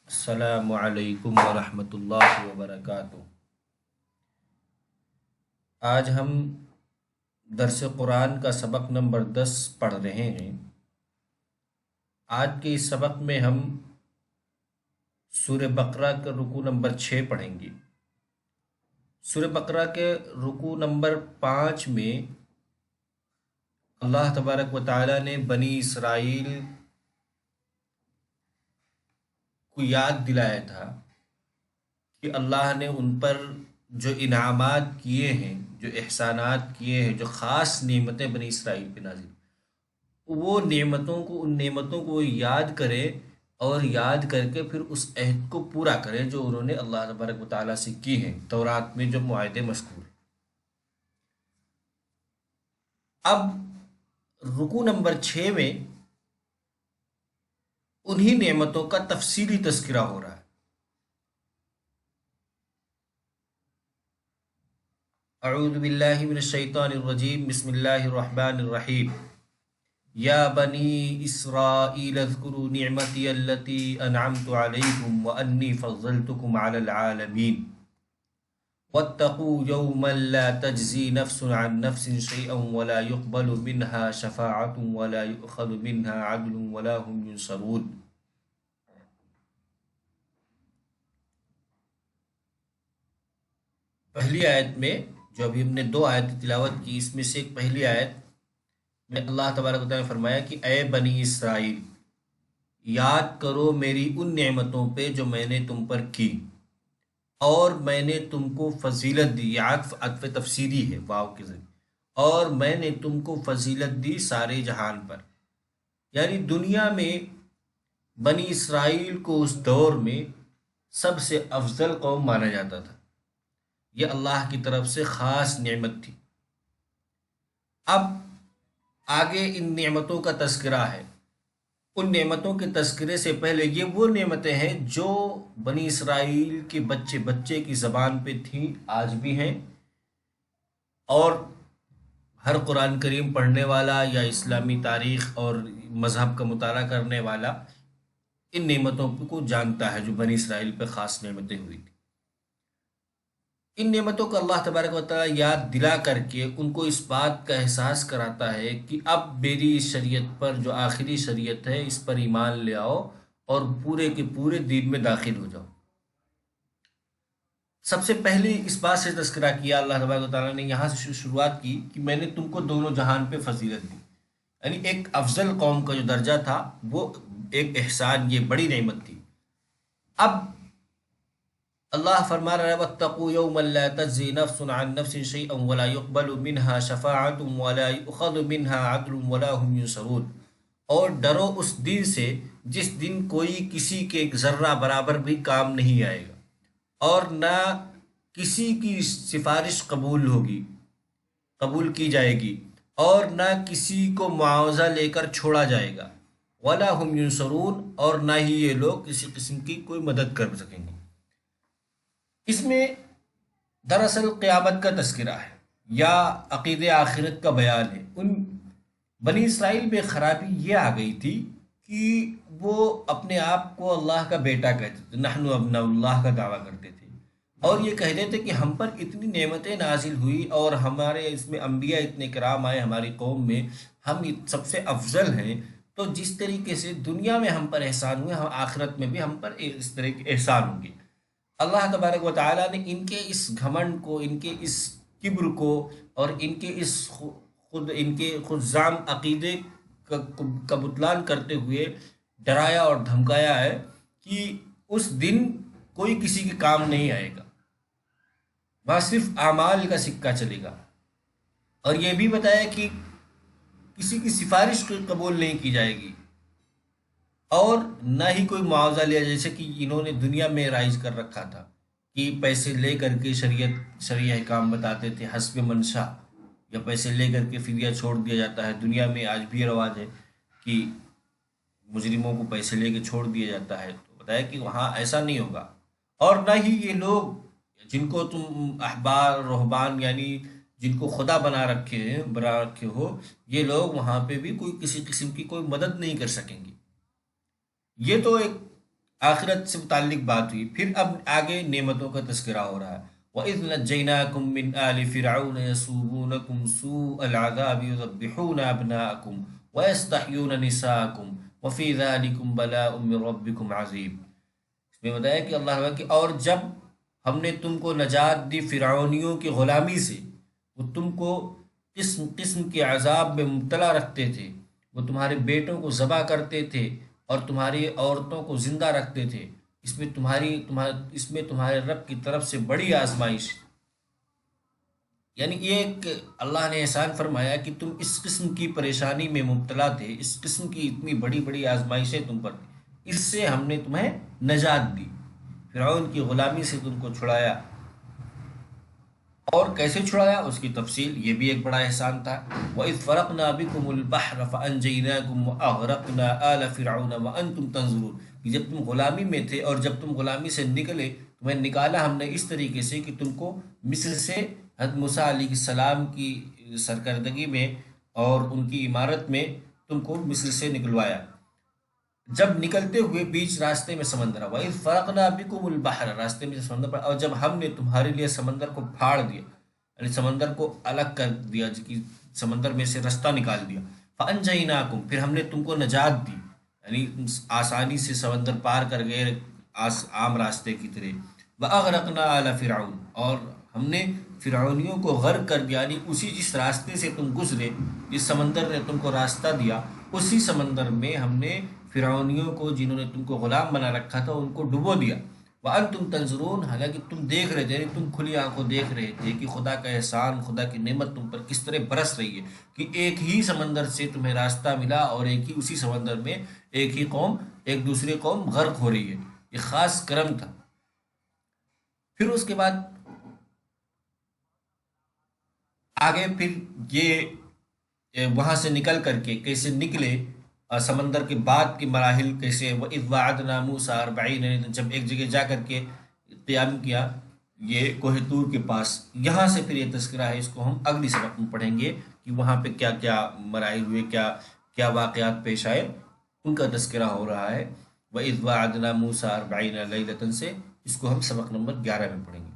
السلام علیکم ورحمۃ اللہ وبرکاتہ۔ آج ہم درس قرآن کا سبق نمبر 10 پڑھ رہے ہیں۔ آج کے اس سبق میں ہم سورہ بقرہ کے رکوع نمبر 6 پڑھیں گے۔ سورہ بقرہ کے رکوع نمبر 5 میں اللہ تبارک و تعالی نے بنی اسرائیل کو یاد دلایا تھا کہ اللہ نے ان پر جو انعامات کیے ہیں، جو احسانات کیے ہیں، جو خاص نعمتیں بنی اسرائیل پہ نازل، وہ ان نعمتوں کو یاد کرے اور یاد کر کے پھر اس عہد کو پورا کرے جو انہوں نے اللہ تبارک و تعالیٰ سے کی ہیں، تورات میں جو معاہدے مذکور ہیں۔ اب رکوع نمبر 6 میں انہی نعمتوں کا تفصیلی تذکرہ ہو رہا ہے۔ اعوذ باللہ من الشیطان الرجیم، بسم اللہ الرحمن الرحیم۔ یا بنی اسرائیل اذکروا نعمتی التی انعمت علیکم وانی فضلتکم علی العالمین واتقوا یوما لا تجزی نفس عن نفس شیئا ولا يقبل منها شفاعة ولا يؤخذ منها عدل ولا هم ينصرون۔ پہلی آیت میں جو ابھی ہم نے 2 آیت تلاوت کی، اس میں سے ایک پہلی آیت میں اللہ تبارک و تعالیٰ نے فرمایا کہ اے بنی اسرائیل، یاد کرو میری ان نعمتوں پہ جو میں نے تم پر کی، اور میں نے تم کو فضیلت دی۔ یہ عطف تفسیری ہے واو کے ذریعے، اور میں نے تم کو فضیلت دی سارے جہان پر، یعنی دنیا میں بنی اسرائیل کو اس دور میں سب سے افضل قوم مانا جاتا تھا۔ یہ اللہ کی طرف سے خاص نعمت تھی۔ اب آگے ان نعمتوں کا تذکرہ ہے۔ ان نعمتوں کے تذکرے سے پہلے یہ وہ نعمتیں ہیں جو بنی اسرائیل کے بچے بچے کی زبان پہ تھیں، آج بھی ہیں، اور ہر قرآن کریم پڑھنے والا یا اسلامی تاریخ اور مذہب کا مطالعہ کرنے والا ان نعمتوں کو جانتا ہے جو بنی اسرائیل پہ خاص نعمتیں ہوئی تھیں۔ ان نعمتوں کو اللہ تبارک و تعالیٰ یاد دلا کر کے ان کو اس بات کا احساس کراتا ہے کہ اب میری اس شریعت پر جو آخری شریعت ہے اس پر ایمان لے آؤ اور پورے کے پورے دین میں داخل ہو جاؤ۔ سب سے پہلے اس بات سے تذکرہ کیا اللہ تبارک و تعالیٰ نے، یہاں سے شروعات کی کہ میں نے تم کو دونوں جہان پہ فضیلت دی، یعنی ایک افضل قوم کا جو درجہ تھا وہ ایک احسان، یہ بڑی نعمت تھی۔ اب اللہ فرما رہا ہے وَاتَّقُوا يَوْمًا لَا تَجْزِي نَفْسٌ عَن نَفْسٍ شَيْئًا وَلَا يُقْبَلُ مِنْهَا شَفَاعَةٌ وَلَا يُؤْخَذُ مِنْهَا عَدْلٌ وَلَا هُمْ يُنصَرُونَ، اور ڈرو اس دن سے جس دن کوئی کسی کے ایک ذرہ برابر بھی کام نہیں آئے گا، اور نہ کسی کی سفارش قبول کی جائے گی، اور نہ کسی کو معاوضہ لے کر چھوڑا جائے گا، وَلَا هُمْ يُنصَرُونَ، اور نہ ہی یہ لوگ کسی قسم کی کوئی مدد کر سکیں گے۔ اس میں دراصل قیامت کا تذکرہ ہے یا عقید آخرت کا بیان ہے۔ ان بنی اسرائیل میں خرابی یہ آ گئی تھی کہ وہ اپنے آپ کو اللہ کا بیٹا کہتے تھے، نحن ابناء اللہ کا دعویٰ کرتے تھے، اور یہ کہتے تھے کہ ہم پر اتنی نعمتیں نازل ہوئی اور ہمارے اس میں انبیاء اتنے کرام آئے ہماری قوم میں، ہم سب سے افضل ہیں، تو جس طریقے سے دنیا میں ہم پر احسان ہوئے، ہم آخرت میں بھی ہم پر اس طرح کے احسان ہوں گے۔ اللہ تبارک و تعالیٰ نے ان کے اس گھمنڈ کو، ان کے اس کبر کو، اور ان کے اس ان کے خودظام عقیدے کا بطلان کرتے ہوئے ڈرایا اور دھمکایا ہے کہ اس دن کوئی کسی کے کام نہیں آئے گا، وہاں صرف اعمال کا سکہ چلے گا، اور یہ بھی بتایا کہ کسی کی سفارش قبول نہیں کی جائے گی، اور نہ ہی کوئی معاوضہ لیا، جیسے کہ انہوں نے دنیا میں رائج کر رکھا تھا کہ پیسے لے کر کے شرعی احکام بتاتے تھے حسب منشا، یا پیسے لے کر کے فدیہ چھوڑ دیا جاتا ہے۔ دنیا میں آج بھی رواج ہے کہ مجرموں کو پیسے لے کے چھوڑ دیا جاتا ہے، تو بتایا کہ وہاں ایسا نہیں ہوگا، اور نہ ہی یہ لوگ جن کو تم احبار رہبان یعنی جن کو خدا بنا رکھے ہو، یہ لوگ وہاں پہ بھی کوئی کسی قسم کی کوئی مدد نہیں کر سکیں گے۔ یہ تو ایک آخرت سے متعلق بات ہوئی، پھر اب آگے نعمتوں کا تذکرہ ہو رہا ہے۔ وَإِذْ نَجَّيْنَاكُمْ مِنْ آلِ فِرْعَوْنَ يَسُومُونَكُمْ سُوءَ الْعَذَابِ يُذَبِّحُونَ أَبْنَاءَكُمْ وَيَسْتَحْيُونَ نِسَاءَكُمْ وَفِي ذَلِكُمْ بَلَاءٌ مِّن رَّبِّكُمْ عَظِيمٌ۔ اس میں بتایا کہ اللہ تعالیٰ کہ اور جب ہم نے تم کو نجات دی فرعونیوں کی غلامی سے، وہ تم کو قسم قسم کے عذاب میں مبتلا رکھتے تھے، وہ تمہارے بیٹوں کو ذبح کرتے تھے اور تمہاری عورتوں کو زندہ رکھتے تھے، اس میں تمہارے رب کی طرف سے بڑی آزمائش، یعنی یہ ایک اللہ نے احسان فرمایا کہ تم اس قسم کی پریشانی میں مبتلا تھے، اس قسم کی اتنی بڑی بڑی آزمائشیں تم پر تھیں، اس سے ہم نے تمہیں نجات دی، فرعون کی غلامی سے تم کو چھڑایا۔ اور کیسے چھڑایا اس کی تفصیل، یہ بھی ایک بڑا احسان تھا۔ وَإِذْ فَرَقْنَا بِكُمُ الْبَحْرَ فَأَنْجَيْنَاكُمْ وَأَغْرَقْنَا آلَ فِرْعَوْنَ وَأَنْتُمْ تَنظُرُونَ، کہ جب تم غلامی میں تھے اور جب تم غلامی سے نکلے، تمہیں نکالا ہم نے اس طریقے سے کہ تم کو مصر سے حضرت موسیٰ علیہ السلام کی سرکردگی میں اور ان کی عمارت میں تم کو مصر سے نکلوایا۔ جب نکلتے ہوئے بیچ راستے میں سمندر، وَإِذْ فَرَقْنَا بِكُمُ الْبَحْرَ، راستے میں سمندر پر، اور جب ہم نے تمہارے لیے سمندر کو پھاڑ دیا، یعنی سمندر کو الگ کر دیا، سمندر میں سے رستہ نکال دیا، فَأَنْجَيْنَاكُمْ، پھر ہم نے تم کو نجات دی، یعنی آسانی سے سمندر پار کر گئے عام راستے کی طرح۔ وَأَغْرَقْنَا آلَ فِرْعَوْنَ، اور ہم نے فرعونیوں کو غرق کر دیا، یعنی اسی جس راستے سے تم گزرے، جس سمندر نے تم کو راستہ دیا، اسی سمندر میں ہم نے فرعونیوں کو جنہوں نے تم کو غلام بنا رکھا تھا ان کو ڈبو دیا۔ وَأَنْتُمْ تَنظُرُونَ، حالانکہ تم دیکھ رہے تھے، یعنی تم کھلی آنکھوں دیکھ رہے تھے کہ خدا کا احسان، خدا کی نعمت تم پر کس طرح برس رہی ہے، کہ ایک ہی سمندر سے تمہیں راستہ ملا اور ایک ہی اسی سمندر میں ایک ہی قوم ایک دوسری قوم غرق ہو رہی ہے، یہ خاص کرم تھا۔ پھر اس کے بعد آگے پھر یہ وہاں سے نکل کر کے کیسے نکلے، سمندر کے بعد کے مراحل کیسے، وَإِذْ وَعَدْنَا مُوسَىٰ 40 لَيْلَةً، جب ایک جگہ جا کر کے قیام کیا یہ کوہ طور کے پاس، یہاں سے پھر یہ تذکرہ ہے، اس کو ہم اگلی سبق میں پڑھیں گے کہ وہاں پہ کیا کیا مراحل ہوئے، کیا کیا واقعات پیش آئے، ان کا تذکرہ ہو رہا ہے۔ وَإِذْ وَعَدْنَا مُوسَىٰ 40 لَيْلَةً سے اس کو ہم سبق نمبر 11 میں پڑھیں گے۔